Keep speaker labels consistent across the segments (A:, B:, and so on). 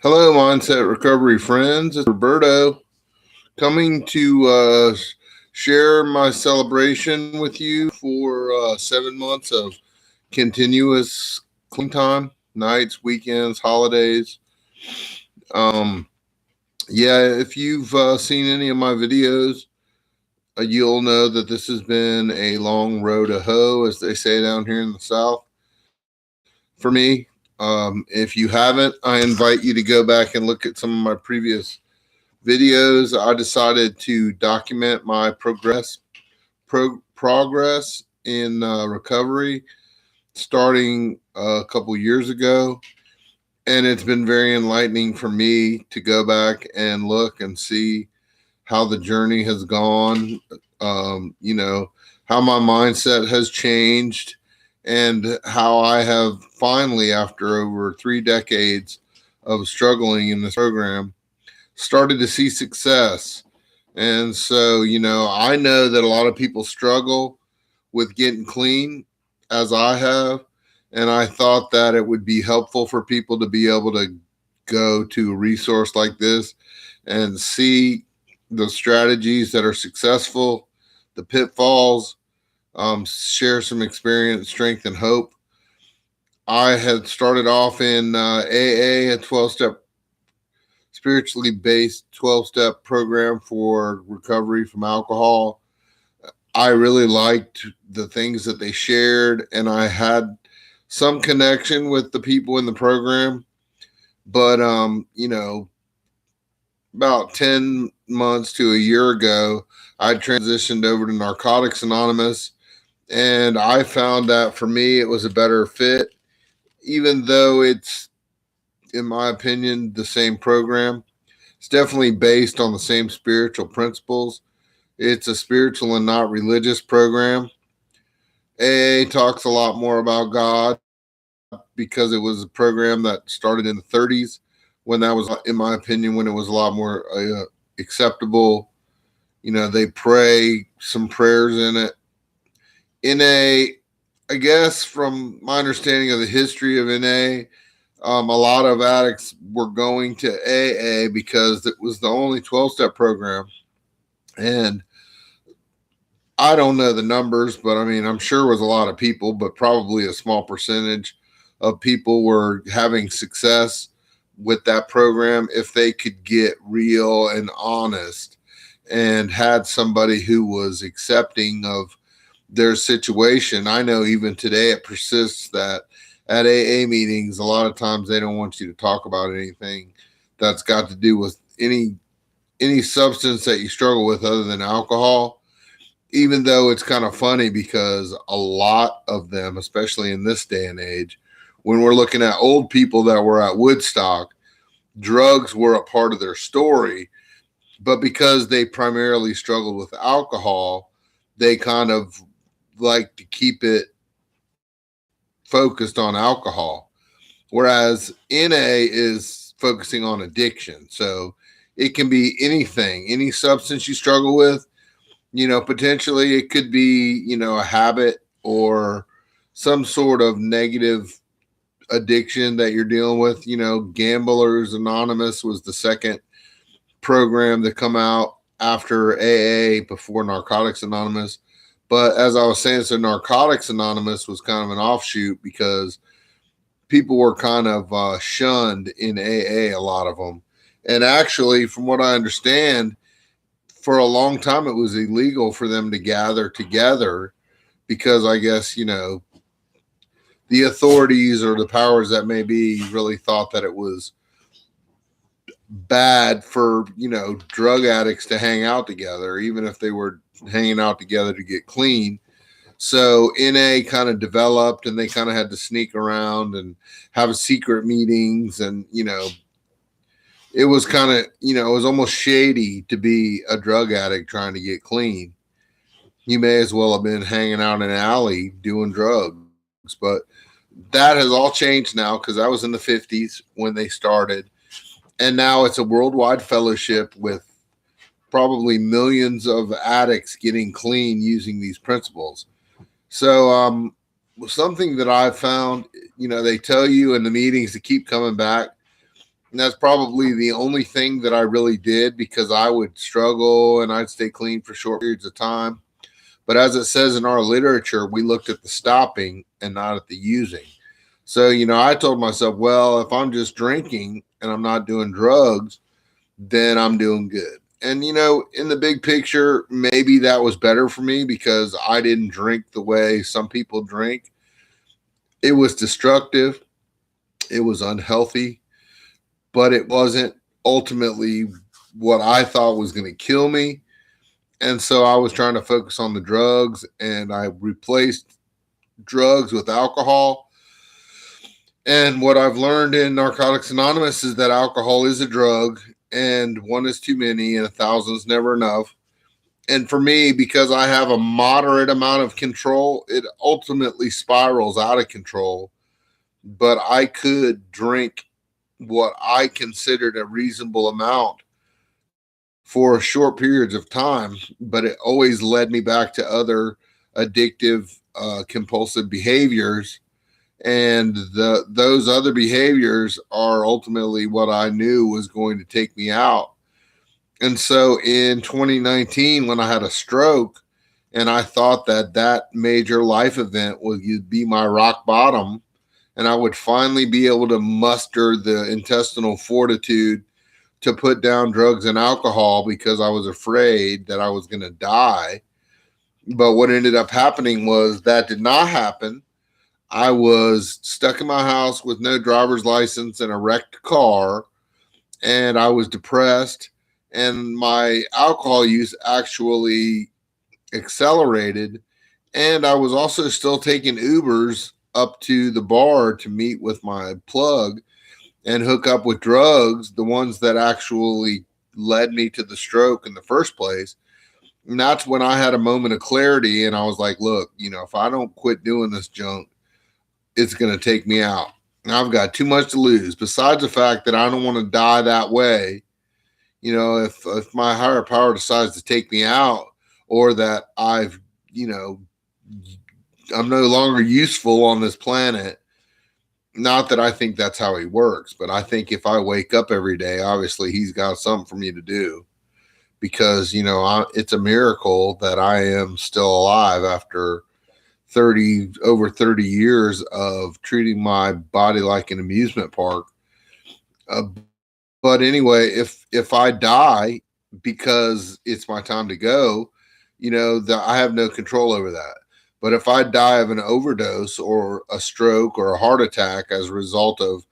A: Hello, Mindset Recovery friends. It's Roberto coming to share my celebration with you for 7 months of continuous clean time, nights, weekends, holidays. Um, yeah, if you've seen any of my videos, you'll know that this has been a long road to hoe, as they say down here in the South. For me, if you haven't, I invite you to go back and look at some of my previous videos. I decided to document my progress in recovery starting a couple years ago, and it's been very enlightening for me to go back and look and see how the journey has gone. How my mindset has changed, and how I have finally, after over 3 decades of struggling in this program, started to see success. And so, I know that a lot of people struggle with getting clean, as I have. And I thought that it would be helpful for people to be able to go to a resource like this and see the strategies that are successful, the pitfalls, share some experience, strength, and hope. I had started off in AA, a 12-step spiritually based 12-step program for recovery from alcohol. I really liked the things that they shared, and I had some connection with the people in the program. But about 10 months to a year ago, I transitioned over to Narcotics Anonymous, and I found that for me it was a better fit, even though it's, in my opinion, the same program. It's definitely based on the same spiritual principles. It's a spiritual and not religious program. AA talks a lot more about God because it was a program that started in the 30s, when that was, in my opinion, when it was a lot more acceptable. They pray some prayers in it. I guess from my understanding of the history of NA, a lot of addicts were going to AA because it was the only 12-step program. And I don't know the numbers, but I mean, I'm sure it was a lot of people, but probably a small percentage of people were having success with that program if they could get real and honest and had somebody who was accepting of their situation. I know even today it persists that at AA meetings, a lot of times they don't want you to talk about anything that's got to do with any substance that you struggle with other than alcohol. Even though it's kind of funny because a lot of them, especially in this day and age, when we're looking at old people that were at Woodstock, drugs were a part of their story. But because they primarily struggled with alcohol, they kind of like to keep it focused on alcohol. Whereas NA is focusing on addiction. So it can be anything, any substance you struggle with. Potentially it could be, a habit or some sort of negative addiction that you're dealing with. Gamblers Anonymous was the second program to come out after AA, before Narcotics Anonymous. But as I was saying, so Narcotics Anonymous was kind of an offshoot because people were kind of shunned in AA, a lot of them. And actually, from what I understand, for a long time it was illegal for them to gather together because I guess, the authorities or the powers that may be really thought that it was bad for, drug addicts to hang out together, even if they were hanging out together to get clean. So NA kind of developed, and they kind of had to sneak around and have secret meetings. And, it was kind of, it was almost shady to be a drug addict trying to get clean. You may as well have been hanging out in an alley doing drugs. But that has all changed now because I was in the 50s when they started. And now it's a worldwide fellowship with probably millions of addicts getting clean using these principles. So, something that I've found, they tell you in the meetings to keep coming back. And that's probably the only thing that I really did because I would struggle and I'd stay clean for short periods of time. But as it says in our literature, we looked at the stopping and not at the using. So, I told myself, well, if I'm just drinking and I'm not doing drugs, then I'm doing good. And, in the big picture, maybe that was better for me because I didn't drink the way some people drink. It was destructive, it was unhealthy, but it wasn't ultimately what I thought was going to kill me. And so I was trying to focus on the drugs and I replaced drugs with alcohol. And what I've learned in Narcotics Anonymous is that alcohol is a drug and one is too many and 1,000 is never enough. And for me, because I have a moderate amount of control, it ultimately spirals out of control. But I could drink what I considered a reasonable amount for short periods of time, but it always led me back to other addictive, compulsive behaviors. And those other behaviors are ultimately what I knew was going to take me out. And so in 2019, when I had a stroke, and I thought that that major life event would be my rock bottom, and I would finally be able to muster the intestinal fortitude to put down drugs and alcohol because I was afraid that I was going to die. But what ended up happening was that did not happen. I was stuck in my house with no driver's license and a wrecked car, and I was depressed, and my alcohol use actually accelerated. And I was also still taking Ubers up to the bar to meet with my plug and hook up with drugs, the ones that actually led me to the stroke in the first place. And that's when I had a moment of clarity and I was like, look, if I don't quit doing this junk, it's going to take me out. And I've got too much to lose. Besides the fact that I don't want to die that way, if my higher power decides to take me out or that I'm no longer useful on this planet. Not that I think that's how he works, but I think if I wake up every day, obviously he's got something for me to do because, it's a miracle that I am still alive after over 30 years of treating my body like an amusement park. But anyway, if I die because it's my time to go, I have no control over that. But if I die of an overdose or a stroke or a heart attack as a result of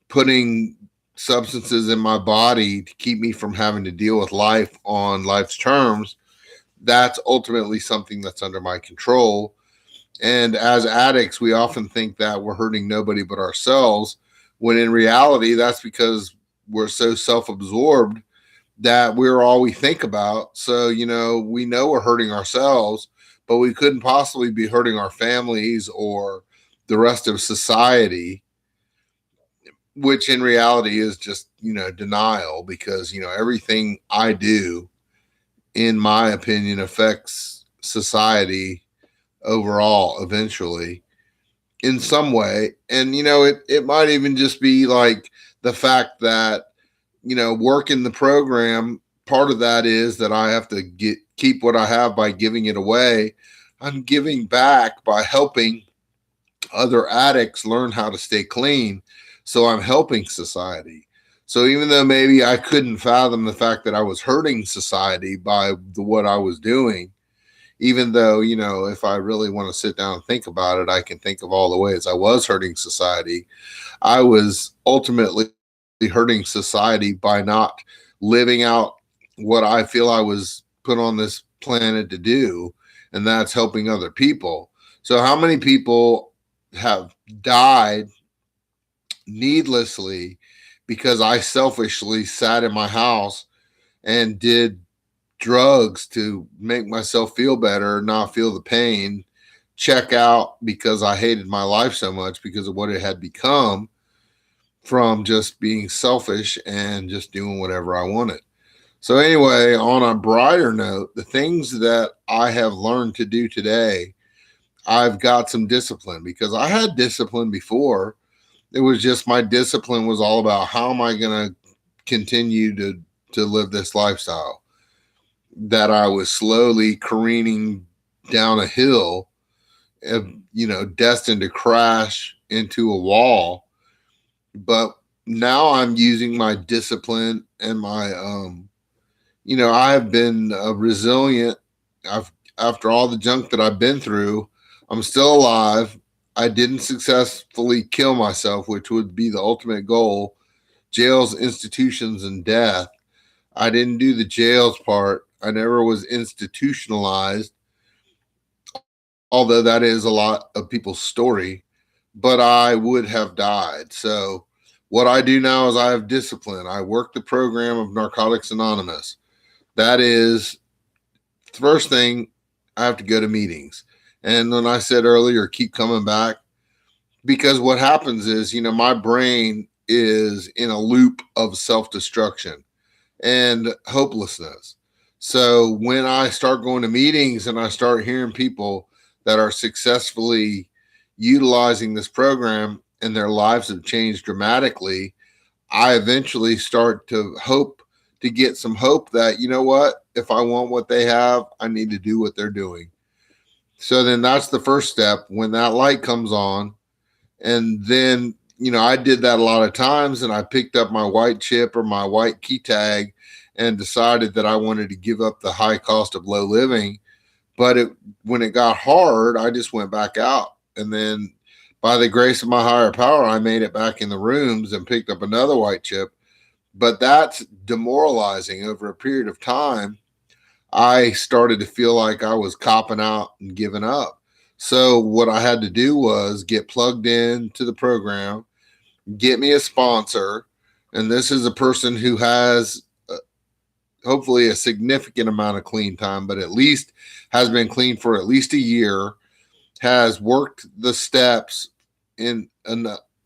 A: putting substances in my body to keep me from having to deal with life on life's terms, that's ultimately something that's under my control. And as addicts, we often think that we're hurting nobody but ourselves, when in reality, that's because we're so self-absorbed that we're all we think about. So, we know we're hurting ourselves, but we couldn't possibly be hurting our families or the rest of society, which in reality is just, denial because, everything I do, in my opinion, affects society overall eventually in some way. And, it might even just be like the fact that, working the program, part of that is that I have to keep what I have by giving it away. I'm giving back by helping other addicts learn how to stay clean. So I'm helping society. So even though maybe I couldn't fathom the fact that I was hurting society by what I was doing, even though, if I really want to sit down and think about it, I can think of all the ways I was hurting society. I was ultimately hurting society by not living out what I feel I was put on this planet to do, and that's helping other people. So how many people have died needlessly because I selfishly sat in my house and did drugs to make myself feel better, not feel the pain, check out because I hated my life so much because of what it had become from just being selfish and just doing whatever I wanted. So anyway, on a brighter note, the things that I have learned to do today, I've got some discipline because I had discipline before, It was just my discipline was all about how am I going to continue to live this lifestyle that I was slowly careening down a hill, destined to crash into a wall. But now I'm using my discipline and my, I have been resilient. After all the junk that I've been through, I'm still alive. I didn't successfully kill myself, which would be the ultimate goal. Jails, institutions, and death. I didn't do the jails part. I never was institutionalized, although that is a lot of people's story, but I would have died. So, what I do now is I have discipline. I work the program of Narcotics Anonymous. That is, first thing, I have to go to meetings. And when I said earlier, keep coming back, because what happens is, my brain is in a loop of self destruction and hopelessness. So when I start going to meetings and I start hearing people that are successfully utilizing this program and their lives have changed dramatically, I eventually start to hope to get some hope that, you know what, if I want what they have, I need to do what they're doing. So then that's the first step when that light comes on. And then, I did that a lot of times and I picked up my white chip or my white key tag and decided that I wanted to give up the high cost of low living. But when it got hard, I just went back out. And then by the grace of my higher power, I made it back in the rooms and picked up another white chip. But that's demoralizing. Over a period of time, I started to feel like I was copping out and giving up. So what I had to do was get plugged in to the program, get me a sponsor. And this is a person who has hopefully a significant amount of clean time, but at least has been clean for at least a year, has worked the steps in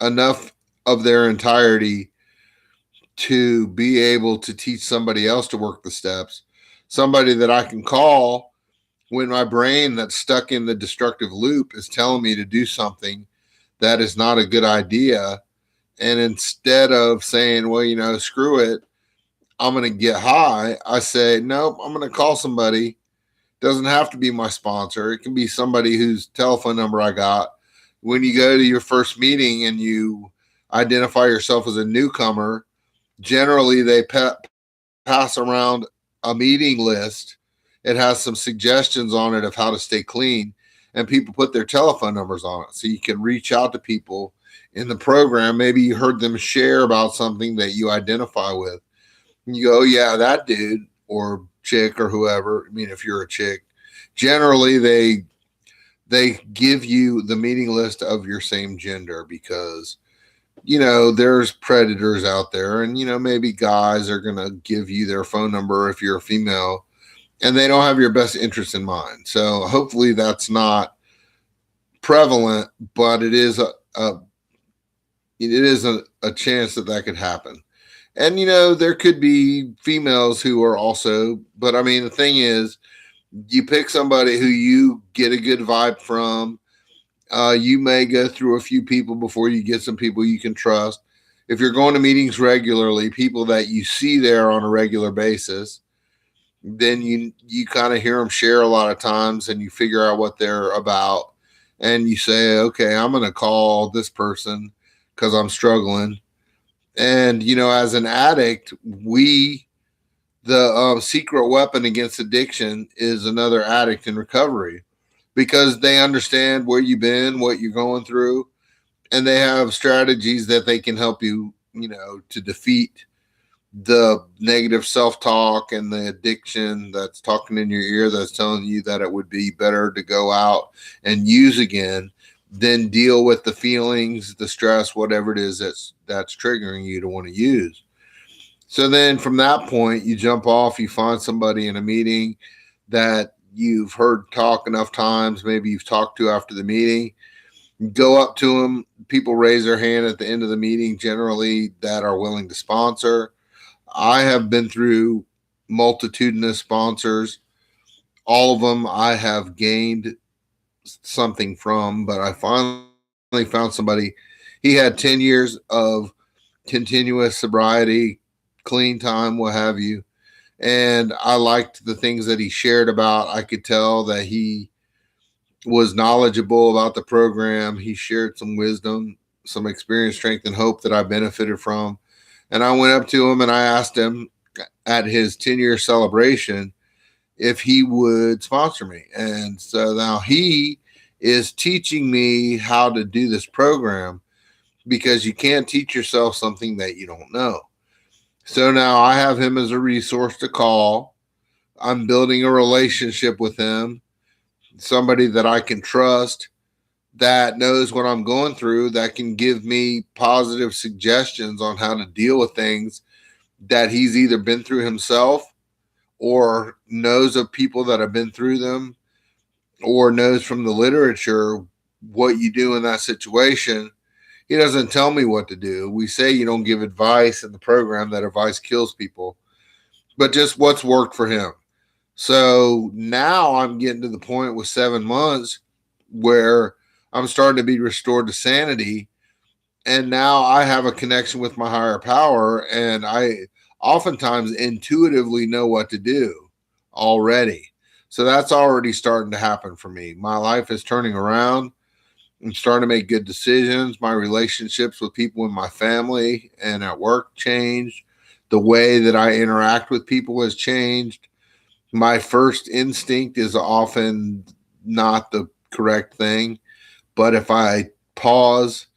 A: enough of their entirety to be able to teach somebody else to work the steps, somebody that I can call when my brain that's stuck in the destructive loop is telling me to do something that is not a good idea. And instead of saying, well, screw it, I'm going to get high, I say, nope, I'm going to call somebody. Doesn't have to be my sponsor. It can be somebody whose telephone number I got. When you go to your first meeting and you identify yourself as a newcomer, generally they pass around a meeting list. It has some suggestions on it of how to stay clean, and people put their telephone numbers on it so you can reach out to people in the program. Maybe you heard them share about something that you identify with. And you go, oh, yeah, that dude or chick or whoever. I mean, if you're a chick, generally they give you the meeting list of your same gender because, there's predators out there and, maybe guys are going to give you their phone number if you're a female and they don't have your best interest in mind. So hopefully that's not prevalent, but it is a chance that could happen. And, there could be females who are also, but I mean, the thing is, you pick somebody who you get a good vibe from. You may go through a few people before you get some people you can trust. If you're going to meetings regularly, people that you see there on a regular basis, then you kind of hear them share a lot of times and you figure out what they're about. And you say, okay, I'm going to call this person because I'm struggling. And, as an addict, the secret weapon against addiction is another addict in recovery because they understand where you've been, what you're going through, and they have strategies that they can help you, to defeat the negative self-talk and the addiction that's talking in your ear that's telling you that it would be better to go out and use again than deal with the feelings, the stress, whatever it is that's triggering you to want to use. So then from that point, you jump off, you find somebody in a meeting that you've heard talk enough times, maybe you've talked to after the meeting, go up to them. People raise their hand at the end of the meeting, generally that are willing to sponsor. I have been through multitudinous sponsors. All of them I have gained something from, but I finally found somebody. he had 10 years of continuous sobriety, clean time, what have you. And I liked the things that he shared about. I could tell that he was knowledgeable about the program. He shared some wisdom, some experience, strength, and hope that I benefited from. And I went up to him and I asked him at his 10-year celebration if he would sponsor me. And so now he is teaching me how to do this program, because you can't teach yourself something that you don't know. So now I have him as a resource to call. I'm building a relationship with him, somebody that I can trust, that knows what I'm going through, that can give me positive suggestions on how to deal with things that he's either been through himself or knows of people that have been through them or knows from the literature what you do in that situation. He doesn't tell me what to do. We say you don't give advice in the program, that advice kills people, but just what's worked for him. So now I'm getting to the point with 7 months where I'm starting to be restored to sanity. And now I have a connection with my higher power. And I oftentimes intuitively know what to do already. So that's already starting to happen for me. My life is turning around. I'm starting to make good decisions. My relationships with people in my family and at work changed. The way that I interact with people has changed. My first instinct is often not the correct thing, but if I pause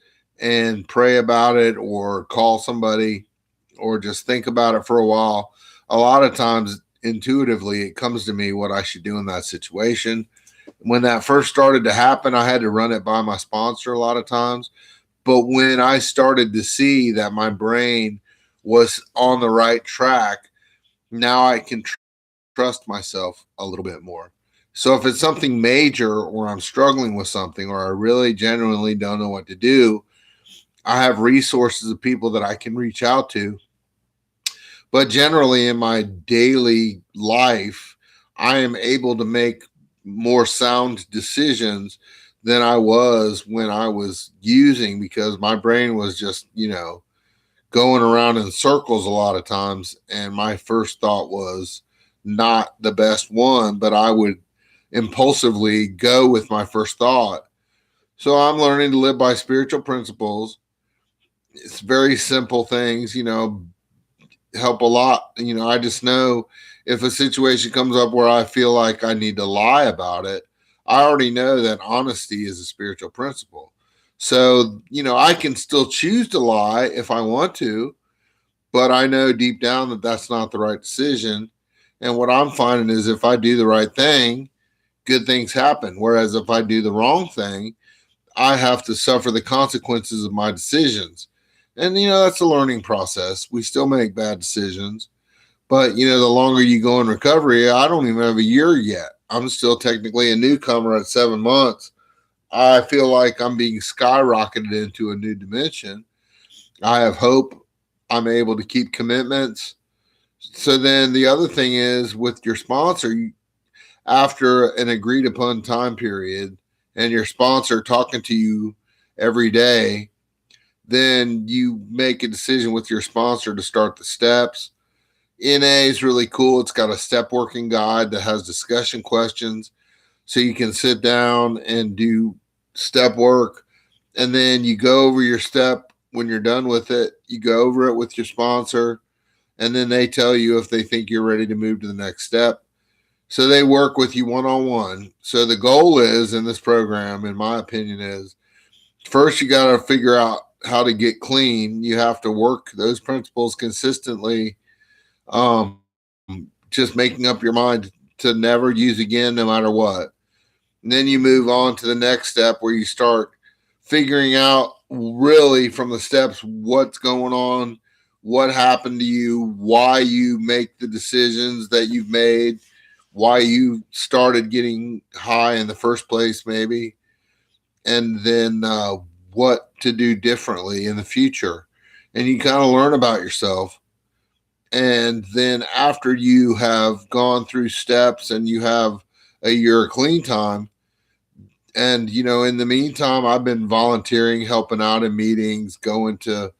A: and pray about it or call somebody or just think about it for a while, a lot of times intuitively it comes to me what I should do in that situation. When that first started to happen, I had to run it by my sponsor a lot of times. But when I started to see that my brain was on the right track, now I can trust myself a little bit more. So if it's something major or I'm struggling with something or I really genuinely don't know what to do, I have resources of people that I can reach out to. But generally in my daily life, I am able to make more sound decisions than I was when I was using, because my brain was just, going around in circles a lot of times. And my first thought was not the best one, but I would impulsively go with my first thought. So I'm learning to live by spiritual principles. It's very simple things, help a lot. I just know if a situation comes up where I feel like I need to lie about it, I already know that honesty is a spiritual principle. So, I can still choose to lie if I want to, but I know deep down that that's not the right decision. And what I'm finding is if I do the right thing, good things happen. Whereas if I do the wrong thing, I have to suffer the consequences of my decisions. And, that's a learning process. We still make bad decisions. But, the longer you go in recovery, I don't even have a year yet. I'm still technically a newcomer at 7 months. I feel like I'm being skyrocketed into a new dimension. I have hope. I'm able to keep commitments. So then the other thing is with your sponsor, after an agreed upon time period and your sponsor talking to you every day, then you make a decision with your sponsor to start the steps. NA is really cool. It's got a step working guide that has discussion questions. So you can sit down and do step work. And then you go over your step. When you're done with it, you go over it with your sponsor. And then they tell you if they think you're ready to move to the next step. So they work with you one-on-one. So the goal is in this program, in my opinion, is first you got to figure out how to get clean. You have to work those principles consistently. Just making up your mind to never use again, no matter what. And then you move on to the next step where you start figuring out really from the steps what's going on, what happened to you, why you make the decisions that you've made, why you started getting high in the first place, maybe, and then what to do differently in the future. And you kind of learn about yourself. And then after you have gone through steps and you have a year of clean time, And, in the meantime, I've been volunteering, helping out in meetings, going to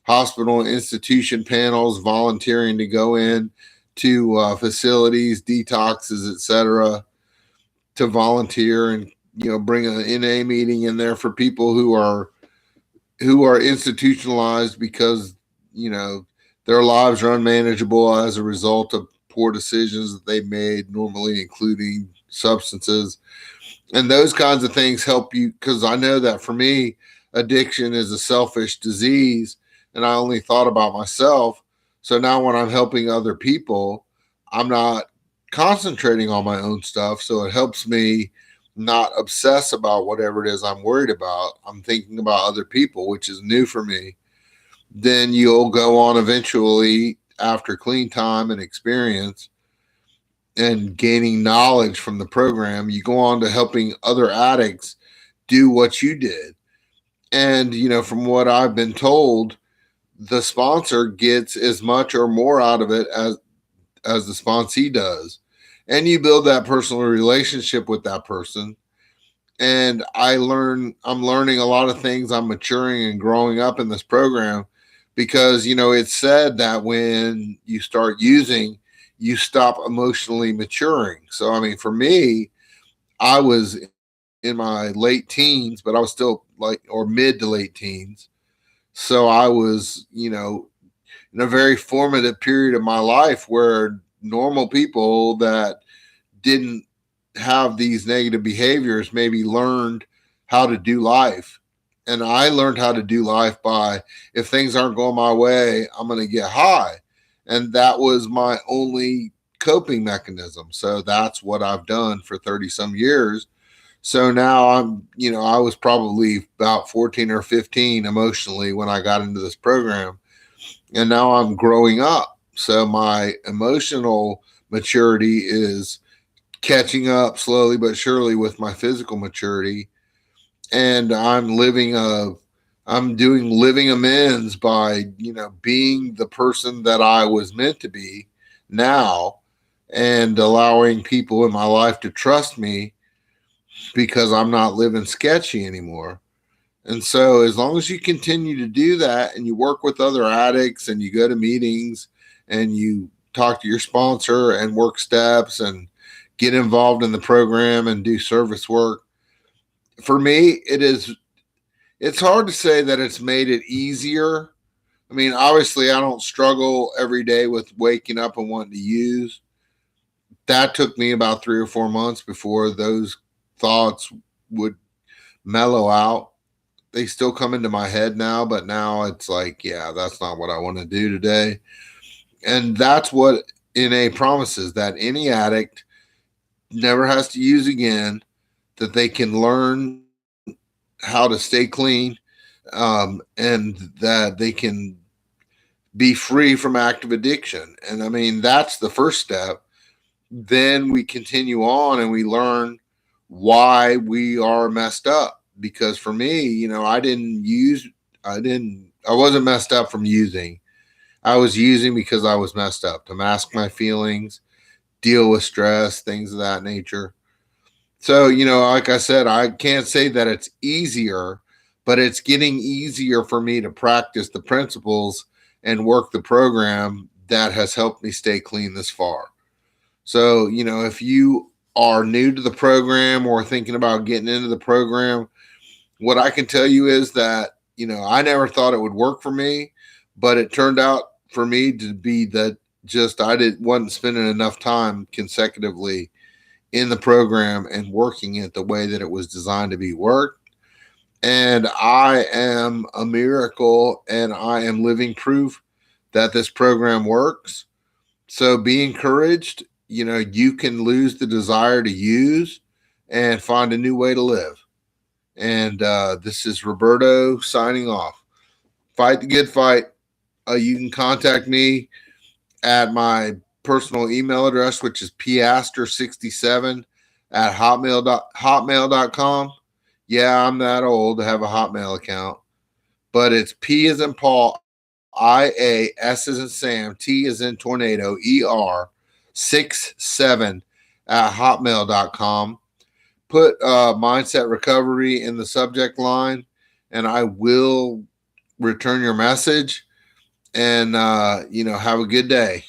A: hospital and institution panels, volunteering to go in to facilities, detoxes, etc., to volunteer and bring an NA meeting in there for people who are institutionalized because you know their lives are unmanageable as a result of poor decisions that they made, normally including substances. And those kinds of things help you, because I know that for me, addiction is a selfish disease and I only thought about myself. So now when I'm helping other people, I'm not concentrating on my own stuff. So it helps me not obsess about whatever it is I'm worried about. I'm thinking about other people, which is new for me. Then you'll go on eventually, after clean time and experience and gaining knowledge from the program, you go on to helping other addicts do what you did. And, from what I've been told, the sponsor gets as much or more out of it as the sponsee does. And you build that personal relationship with that person. And I'm learning a lot of things. I'm maturing and growing up in this program because, it's said that when you start using, you stop emotionally maturing. So, I mean, for me, I was in my late teens, but I was still or mid to late teens. So I was, in a very formative period of my life where normal people that didn't have these negative behaviors maybe learned how to do life. And I learned how to do life by, if things aren't going my way, I'm going to get high. And that was my only coping mechanism. So that's what I've done for 30 some years. So now I was probably about 14 or 15 emotionally when I got into this program. And now I'm growing up. So my emotional maturity is catching up slowly but surely with my physical maturity. And I'm doing living amends by, being the person that I was meant to be now, and allowing people in my life to trust me because I'm not living sketchy anymore. And so, as long as you continue to do that and you work with other addicts and you go to meetings and you talk to your sponsor and work steps and get involved in the program and do service work, for me, it's hard to say that it's made it easier. I mean, obviously, I don't struggle every day with waking up and wanting to use. That took me about 3 or 4 months before those thoughts would mellow out. They still come into my head now, but now it's like, yeah, that's not what I want to do today. And that's what NA promises, that any addict never has to use again, that they can learn how to stay clean, and that they can be free from active addiction. And I mean, that's the first step. Then we continue on and we learn why we are messed up. Because for me, I wasn't messed up from using. I was using because I was messed up, to mask my feelings, deal with stress, things of that nature. So, like I said, I can't say that it's easier, but it's getting easier for me to practice the principles and work the program that has helped me stay clean this far. So, if you are new to the program or thinking about getting into the program, what I can tell you is that, I never thought it would work for me, but it turned out for me to be that just wasn't spending enough time consecutively in the program and working it the way that it was designed to be worked. And I am a miracle and I am living proof that this program works. So be encouraged. You can lose the desire to use and find a new way to live. And this is Roberto signing off. Fight the good fight. You can contact me at my personal email address, which is piaster67 at hotmail.com. Yeah, I'm that old to have a Hotmail account, but it's P as in Paul, IA, S as in Sam, T as in tornado, ER 67 at hotmail.com. put mindset recovery in the subject line, and I will return your message. And have a good day.